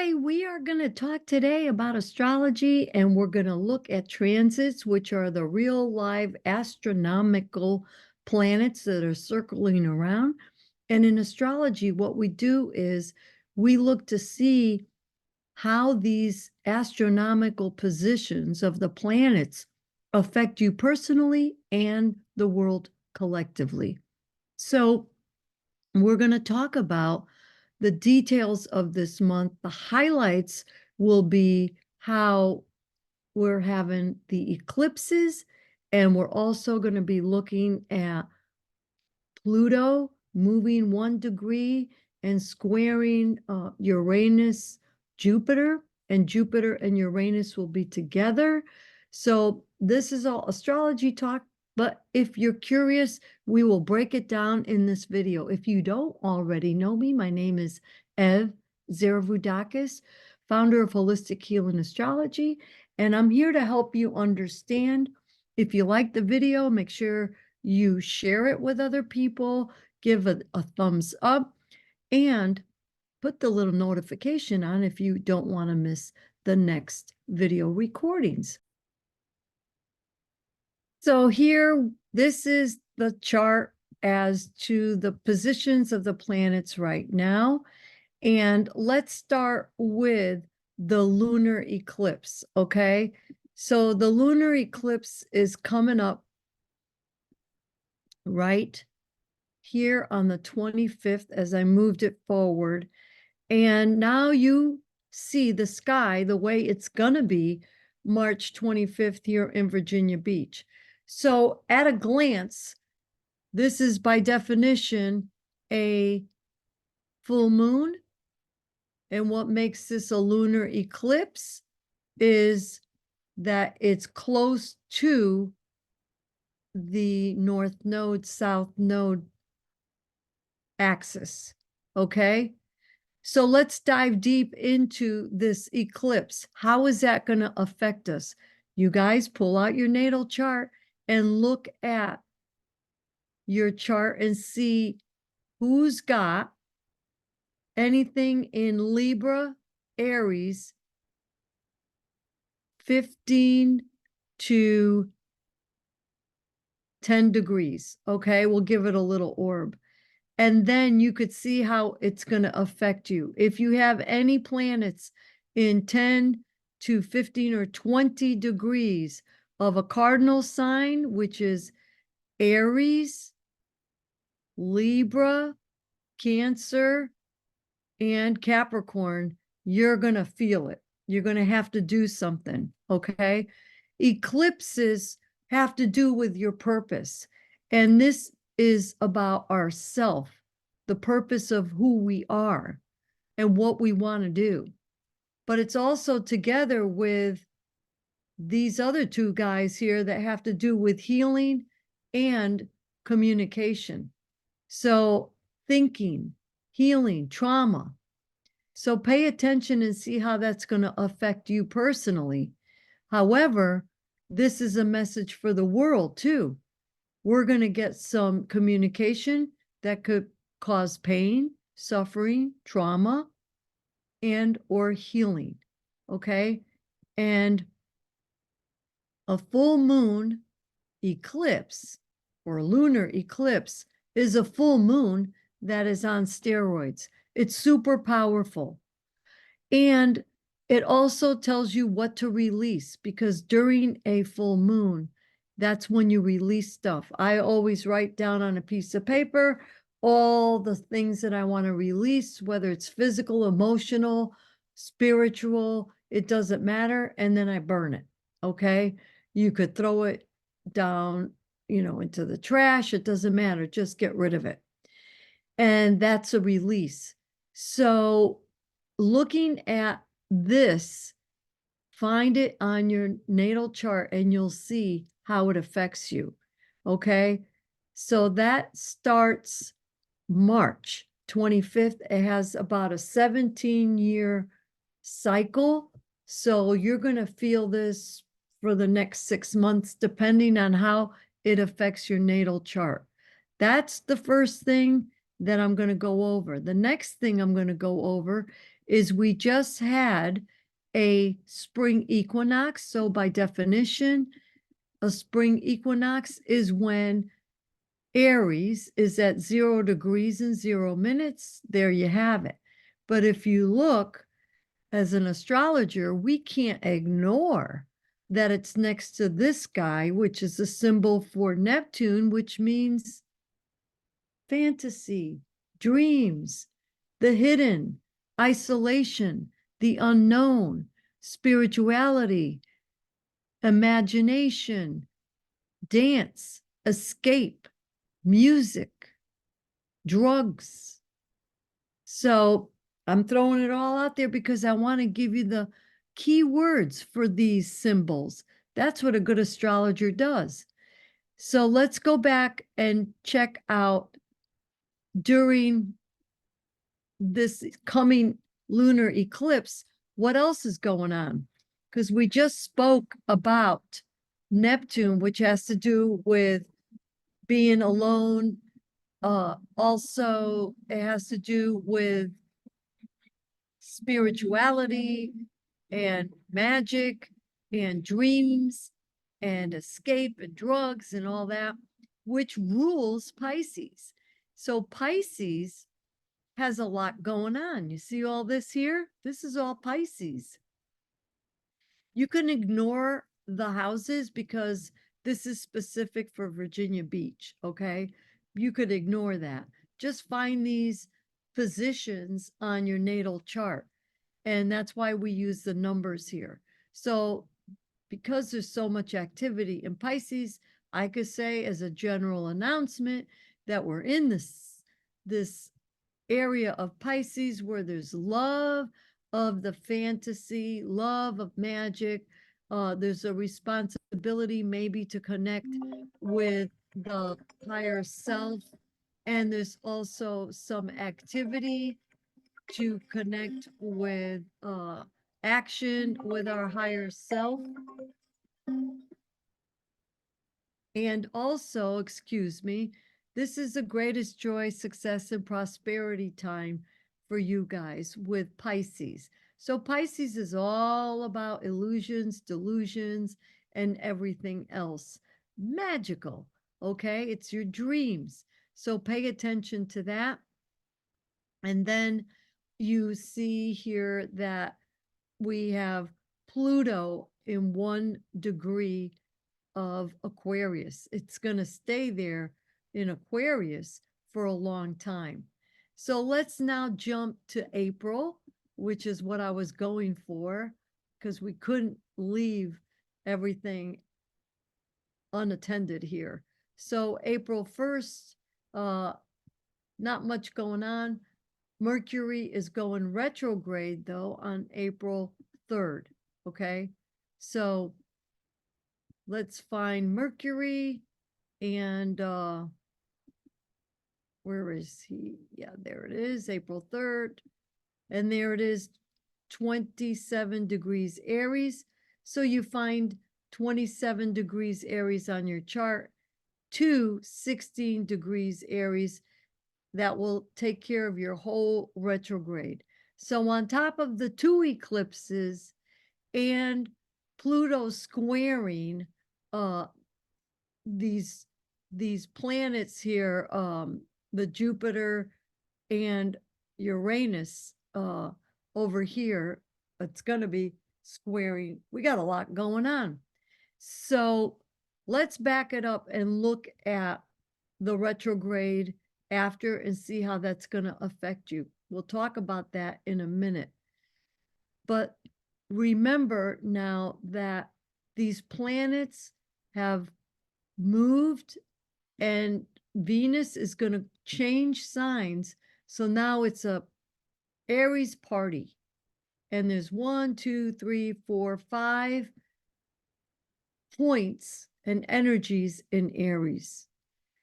Hi, we are going to talk today about astrology, and we're going to look at transits, which are the real live astronomical planets that are circling around. And in astrology, what we do is we look to see how these astronomical positions of the planets affect you personally and the world collectively. So we're going to talk about the details of this month. The highlights will be how we're having the eclipses, and we're also going to be looking at Pluto moving 1 degree and squaring Uranus, Jupiter, and Jupiter and Uranus will be together. So this is all astrology talk, but if you're curious, we will break it down in this video. If you don't already know me, my name is Ev Zervoudakis, founder of Holistic Healing Astrology, and I'm here to help you understand. If you like the video, make sure you share it with other people, give a thumbs up, and put the little notification on if you don't want to miss the next video recordings. So here, this is the chart as to the positions of the planets right now. And let's start with the lunar eclipse, okay? So the lunar eclipse is coming up right here on the 25th as I moved it forward. And now you see the sky the way it's gonna be March 25th here in Virginia Beach. So at a glance, this is by definition a full moon. And what makes this a lunar eclipse is that it's close to the north node, south node axis, okay? So let's dive deep into this eclipse. How is that going to affect us? You guys pull out your natal chart and look at your chart and see who's got anything in Libra, Aries, 15 to 10 degrees. Okay, we'll give it a little orb. And then you could see how it's going to affect you. If you have any planets in 10 to 15 or 20 degrees of a cardinal sign, which is Aries, Libra, Cancer, and Capricorn, you're going to feel it. You're going to have to do something, okay? Eclipses have to do with your purpose. And this is about ourself, the purpose of who we are and what we want to do. But it's also together with these other two guys here that have to do with healing and communication. So thinking, healing, trauma. So pay attention and see how that's going to affect you personally. However, this is a message for the world too. We're going to get some communication that could cause pain, suffering, trauma, and or healing, okay? And a full moon eclipse or lunar eclipse is a full moon that is on steroids. It's super powerful. And it also tells you what to release, because during a full moon, that's when you release stuff. I always write down on a piece of paper all the things that I want to release, whether it's physical, emotional, spiritual, it doesn't matter. And then I burn it. Okay. You could throw it down, into the trash. It doesn't matter. Just get rid of it. And that's a release. So looking at this, find it on your natal chart and you'll see how it affects you. Okay. So that starts March 25th. It has about a 17-year cycle. So you're going to feel this for the next 6 months, depending on how it affects your natal chart. That's the first thing that I'm going to go over. The next thing I'm going to go over is we just had a spring equinox. So by definition, a spring equinox is when Aries is at 0 degrees and 0 minutes. There you have it. But if you look as an astrologer, we can't ignore that it's next to this guy, which is a symbol for Neptune, which means fantasy, dreams, the hidden, isolation, the unknown, spirituality, imagination, dance, escape, music, drugs. So I'm throwing it all out there because I want to give you the key words for these symbols. That's what a good astrologer does. So let's go back and check out during this coming lunar eclipse, what else is going on? Because we just spoke about Neptune, which has to do with being alone. Also, it has to do with spirituality and magic and dreams and escape and drugs and all that, which rules Pisces. So Pisces has a lot going on. You see all this here? This is all Pisces. You can ignore the houses because this is specific for Virginia Beach, okay? You could ignore that. Just find these positions on your natal chart. And that's why we use the numbers here. So because there's so much activity in Pisces, I could say as a general announcement that we're in this area of Pisces where there's love of the fantasy, love of magic. There's a responsibility maybe to connect with the higher self. And there's also some activity to connect with action with our higher self. And also, excuse me, this is the greatest joy, success, and prosperity time for you guys with Pisces. So Pisces is all about illusions, delusions, and everything else. Magical, okay? It's your dreams. So pay attention to that. And then you see here that we have Pluto in 1 degree of Aquarius. It's going to stay there in Aquarius for a long time. So let's now jump to April, which is what I was going for, because we couldn't leave everything unattended here. So April 1st, not much going on. Mercury is going retrograde though on April 3rd. Okay. So let's find Mercury and where is he? Yeah, there it is, April 3rd. And there it is, 27 degrees Aries. So you find 27 degrees Aries on your chart to 16 degrees Aries. That will take care of your whole retrograde. So on top of the 2 eclipses and Pluto squaring these planets here, the Jupiter and Uranus over here, it's going to be squaring. We got a lot going on. So let's back it up and look at the retrograde after and see how that's going to affect you. We'll talk about that in a minute. But remember now that these planets have moved and Venus is going to change signs. So now it's a Aries party. And there's 1, 2, 3, 4, 5 points and energies in Aries.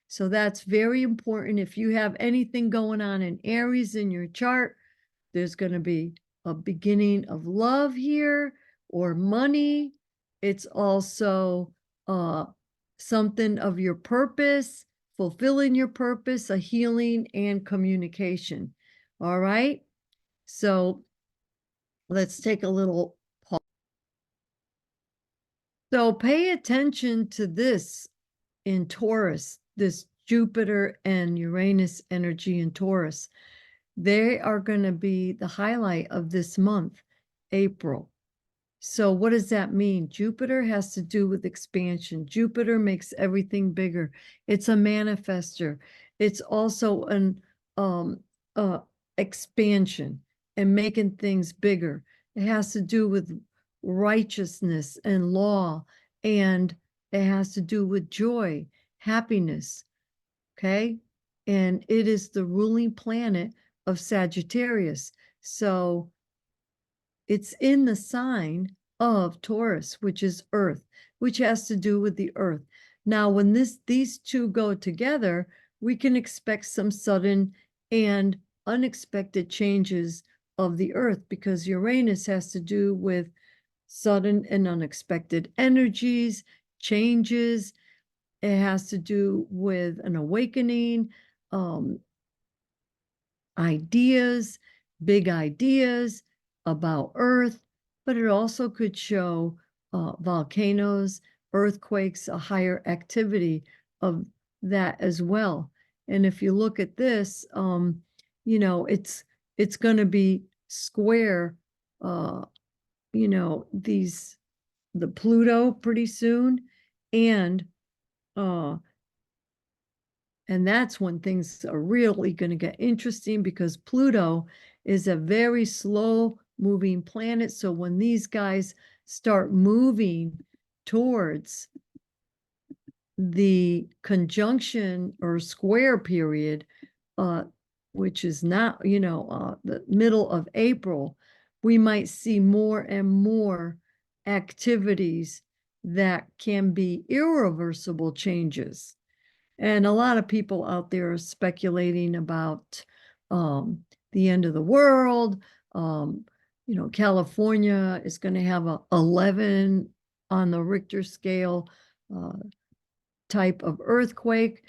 So that's very important. If you have anything going on in Aries in your chart, there's going to be a beginning of love here or money. It's also something of your purpose, fulfilling your purpose, a healing and communication. All right. So let's take a little pause. So pay attention to this in Taurus, this Jupiter and Uranus energy in Taurus. They are going to be the highlight of this month, April. So what does that mean? Jupiter has to do with expansion. Jupiter makes everything bigger. It's a manifester. It's also an expansion and making things bigger. It has to do with righteousness and law, and it has to do with joy, happiness. Okay. And it is the ruling planet of Sagittarius. So it's in the sign of Taurus, which is Earth, which has to do with the Earth. Now, when these two go together, we can expect some sudden and unexpected changes of the Earth, because Uranus has to do with sudden and unexpected energies, changes. It has to do with an awakening, ideas, big ideas about Earth, but it also could show volcanoes, earthquakes, a higher activity of that as well. And if you look at this, it's going to be square, the Pluto pretty soon, and uh, and that's when things are really going to get interesting, because Pluto is a very slow moving planet. So when these guys start moving towards the conjunction or square period, which is not, the middle of April, we might see more and more activities that can be irreversible changes. And a lot of people out there are speculating about the end of the world. California is going to have a 11 on the Richter scale type of earthquake.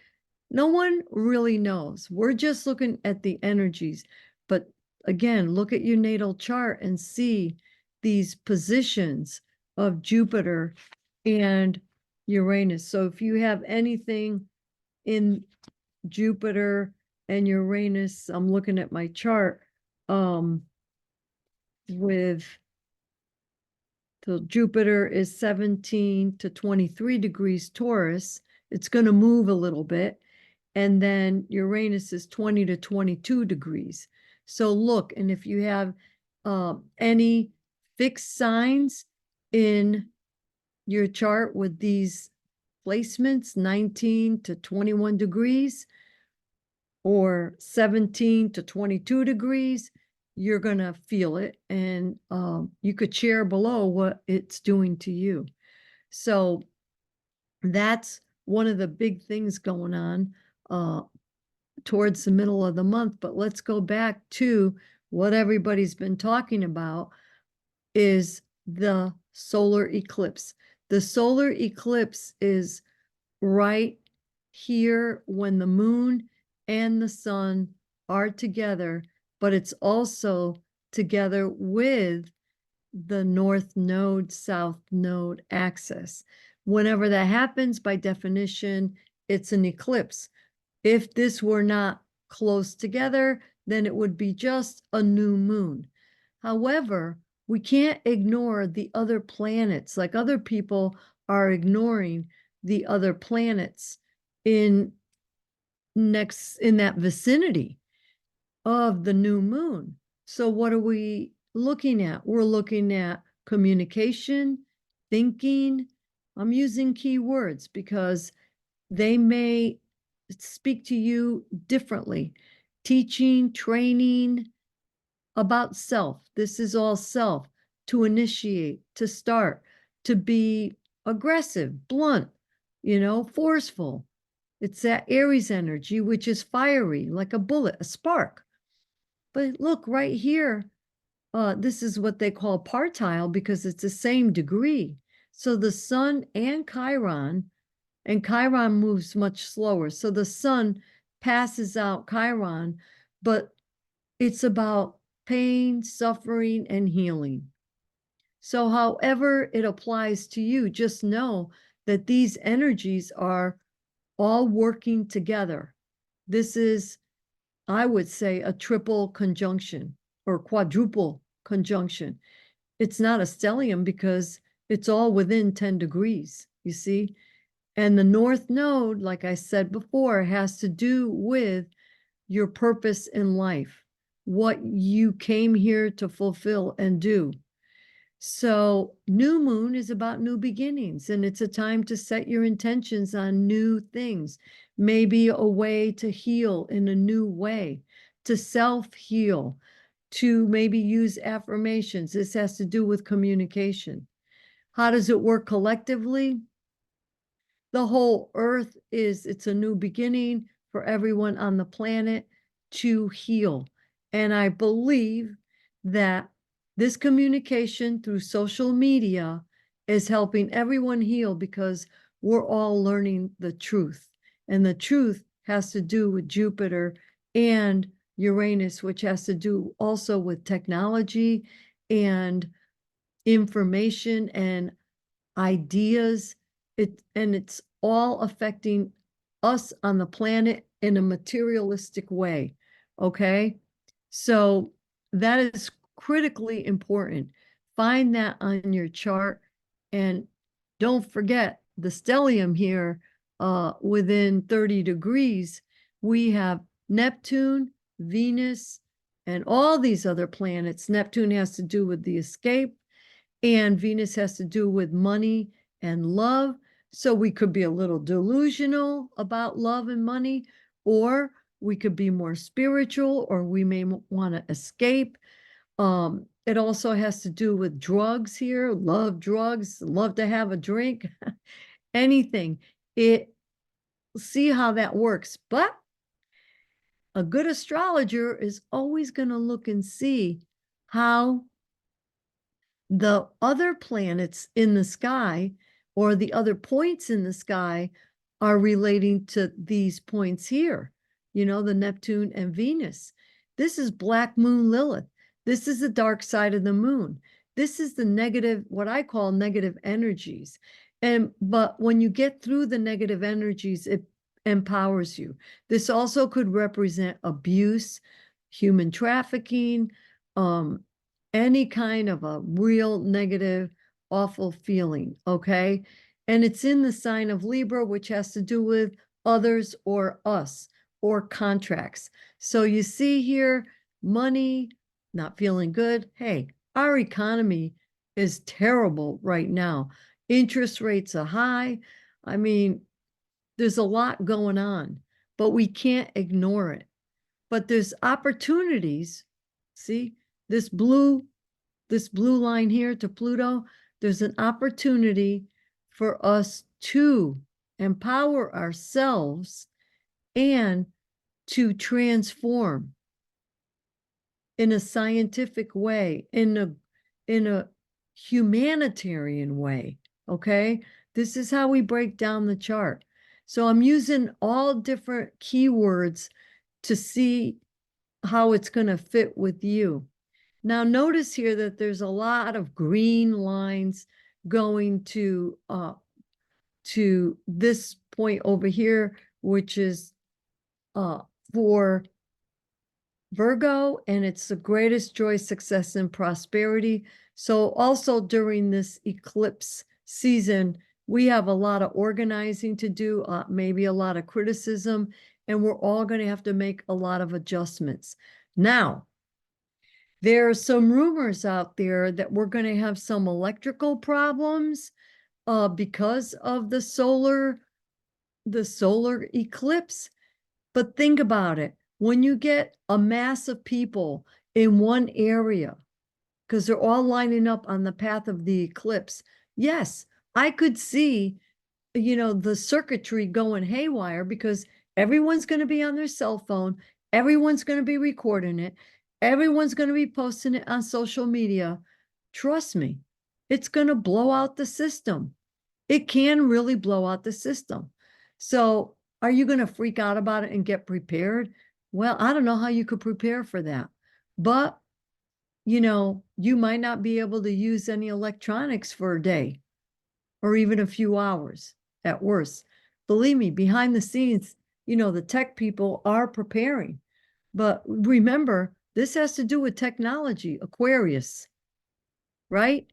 No one really knows. We're just looking at the energies. But again, look at your natal chart and see these positions of Jupiter and Uranus. So if you have anything in Jupiter and Uranus, I'm looking at my chart, with the Jupiter is 17 to 23 degrees Taurus. It's going to move a little bit. And then Uranus is 20 to 22 degrees. So look, and if you have any fixed signs in your chart with these placements, 19 to 21 degrees or 17 to 22 degrees, you're going to feel it. And you could share below what it's doing to you. So that's one of the big things going on towards the middle of the month. But let's go back to what everybody's been talking about, is the solar eclipse. The solar eclipse is right here when the moon and the sun are together, but it's also together with the north node, south node axis. Whenever that happens, by definition, it's an eclipse. If this were not close together, then it would be just a new moon. However, we can't ignore the other planets, like other people are ignoring the other planets in that vicinity of the new moon. So what are we looking at? We're looking at communication, thinking. I'm using keywords because they may speak to you differently. Teaching, training, about self. This is all self, to initiate, to start, to be aggressive, blunt, forceful. It's that Aries energy, which is fiery, like a bullet, a spark. But look right here, this is what they call partile, because it's the same degree. So the sun and Chiron moves much slower. So the sun passes out Chiron, but it's about pain, suffering, and healing. So however it applies to you, just know that these energies are all working together. This is, I would say, a triple conjunction or quadruple conjunction. It's not a stellium because it's all within 10 degrees, you see? And the North Node, like I said before, has to do with your purpose in life, what you came here to fulfill and do. So, new moon is about new beginnings, and it's a time to set your intentions on new things, maybe a way to heal in a new way, to self heal, to maybe use affirmations. This has to do with communication. How does it work collectively? The whole earth it's a new beginning for everyone on the planet to heal. And I believe that this communication through social media is helping everyone heal because we're all learning the truth. And the truth has to do with Jupiter and Uranus, which has to do also with technology and information and ideas. It's all affecting us on the planet in a materialistic way. Okay. So that is critically important. Find that on your chart, and don't forget the stellium here, within 30 degrees, we have Neptune, Venus, and all these other planets. Neptune has to do with the escape, and Venus has to do with money and love. So we could be a little delusional about love and money, or we could be more spiritual, or we may want to escape. It also has to do with drugs here. Love drugs, love to have a drink, anything. See how that works. But a good astrologer is always going to look and see how the other planets in the sky or the other points in the sky are relating to these points here, the Neptune and Venus. This is black moon Lilith. This is the dark side of the moon. This is the negative, what I call negative energies. But when you get through the negative energies, it empowers you. This also could represent abuse, human trafficking, any kind of a real negative, awful feeling, okay? And it's in the sign of Libra, which has to do with others or us or contracts. So you see here, money, not feeling good. Hey, our economy is terrible right now. Interest rates are high. I mean, there's a lot going on, but we can't ignore it. But there's opportunities. See, this blue line here to Pluto, there's an opportunity for us to empower ourselves and to transform in a scientific way, in a humanitarian way. Okay, this is how we break down the chart. So I'm using all different keywords to see how it's going to fit with you. Now notice here that there's a lot of green lines going to this point over here, which is for Virgo, and it's the greatest joy, success, and prosperity. So also during this eclipse season, we have a lot of organizing to do, maybe a lot of criticism, and we're all going to have to make a lot of adjustments. Now, there are some rumors out there that we're going to have some electrical problems because of the solar eclipse. But think about it. When you get a mass of people in one area, because they're all lining up on the path of the eclipse, yes, I could see, the circuitry going haywire because everyone's going to be on their cell phone. Everyone's going to be recording it. Everyone's going to be posting it on social media. Trust me, it's going to blow out the system. It can really blow out the system. So are you going to freak out about it and get prepared? Well, I don't know how you could prepare for that. But you might not be able to use any electronics for a day or even a few hours at worst. Believe me, behind the scenes, the tech people are preparing. But remember, this has to do with technology, Aquarius, right?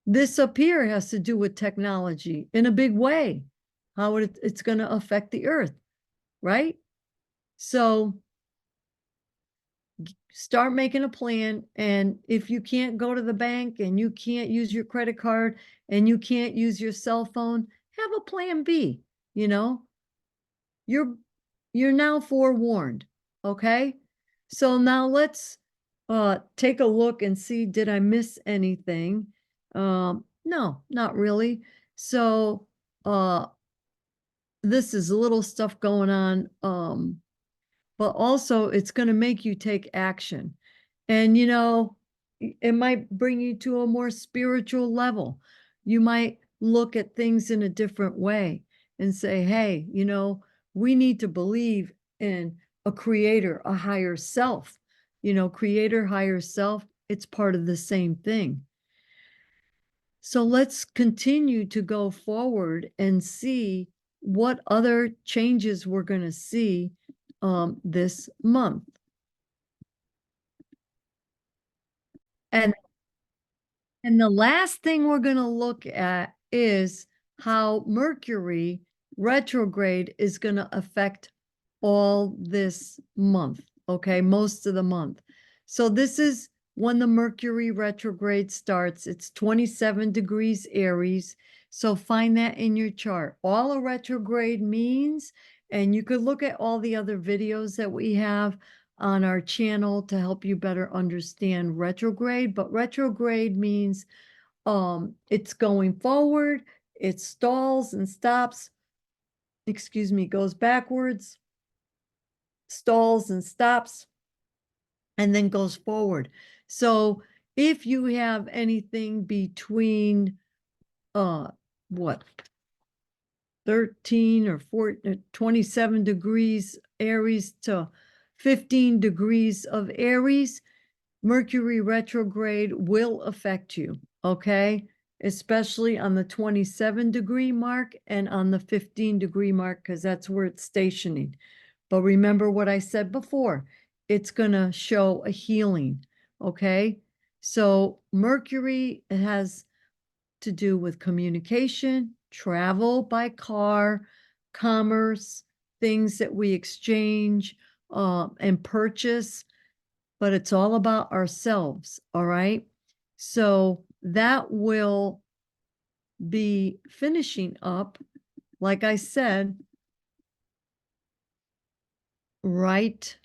This up here has to do with technology in a big way, how it's going to affect the earth, right? So start making a plan. And if you can't go to the bank and you can't use your credit card and you can't use your cell phone, have a plan B, you know? You're now forewarned, okay? So now let's take a look and see, did I miss anything? No, not really. So this is a little stuff going on. But also it's going to make you take action. And, it might bring you to a more spiritual level. You might look at things in a different way and say, hey, we need to believe in a creator, a higher self. Creator, higher self, it's part of the same thing. So let's continue to go forward and see what other changes we're going to see this month. And the last thing we're going to look at is how Mercury retrograde is going to affect all this month, okay? Most of the month. So this is when the Mercury retrograde starts. It's 27 degrees Aries. So find that in your chart. All a retrograde means, and you could look at all the other videos that we have on our channel to help you better understand retrograde. But retrograde means it's going forward, it stalls and stops, goes backwards, stalls and stops, and then goes forward. So if you have anything between what 13 or 27 degrees Aries to 15 degrees of Aries, Mercury retrograde will affect you, okay? Especially on the 27-degree mark and on the 15-degree mark, because that's where it's stationing. But remember what I said before, it's going to show a healing, okay? So Mercury has to do with communication, travel by car, commerce, things that we exchange and purchase, but it's all about ourselves, all right? So that will be finishing up, like I said, right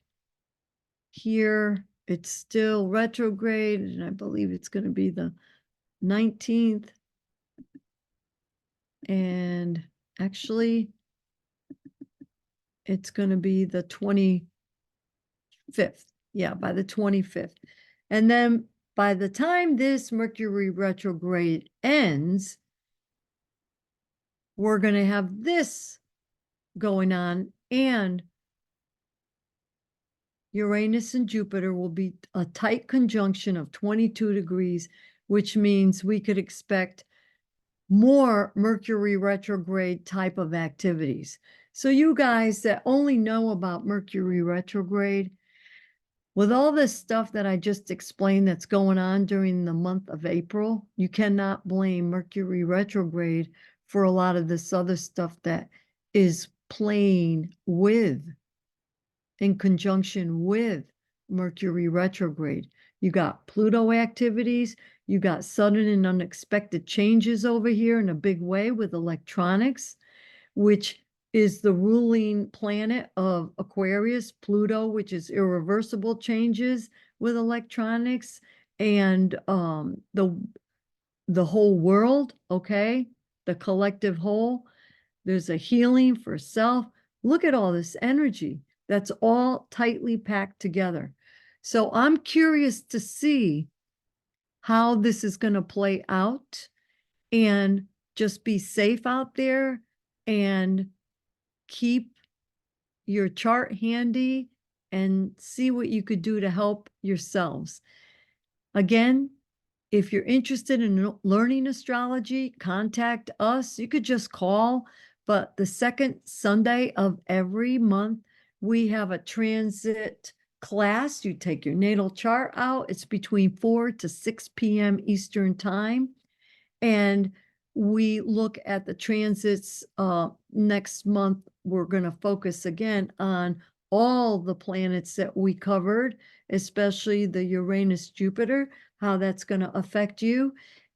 here. It's still retrograde, and I believe it's going to be the 19th. And actually, it's going to be the 25th. Yeah, by the 25th. And then by the time this Mercury retrograde ends, we're going to have this going on, and Uranus and Jupiter will be a tight conjunction of 22 degrees, which means we could expect more Mercury retrograde type of activities. So you guys that only know about Mercury retrograde, with all this stuff that I just explained that's going on during the month of April, you cannot blame Mercury retrograde for a lot of this other stuff that is playing with, in conjunction with Mercury retrograde. You got Pluto activities, you got sudden and unexpected changes over here in a big way with electronics, which is the ruling planet of Aquarius, Pluto, which is irreversible changes with electronics, and the whole world, okay? The collective whole. There's a healing for self. Look at all this energy that's all tightly packed together. So I'm curious to see how this is going to play out, and just be safe out there and keep your chart handy and see what you could do to help yourselves. Again, if you're interested in learning astrology, contact us. You could just call, but the second Sunday of every month, we have a transit class. You take your natal chart out. It's between 4 to 6 p.m. Eastern time. And we look at the transits. Next month, we're going to focus again on all the planets that we covered, especially the Uranus-Jupiter, how that's going to affect you.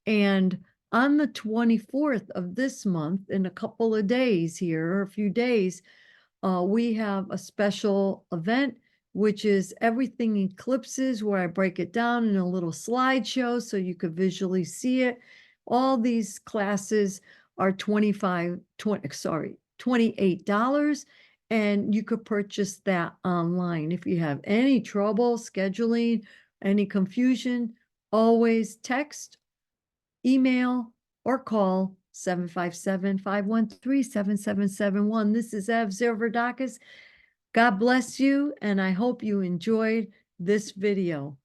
And on the 24th of this month, in a couple of days here, or a few days, we have a special event, which is everything eclipses, where I break it down in a little slideshow so you could visually see it. All these classes are $28, and you could purchase that online. If you have any trouble scheduling, any confusion, always text, email, or call 757-513-7771. This is Ev Zervoudakis. God bless you, and I hope you enjoyed this video.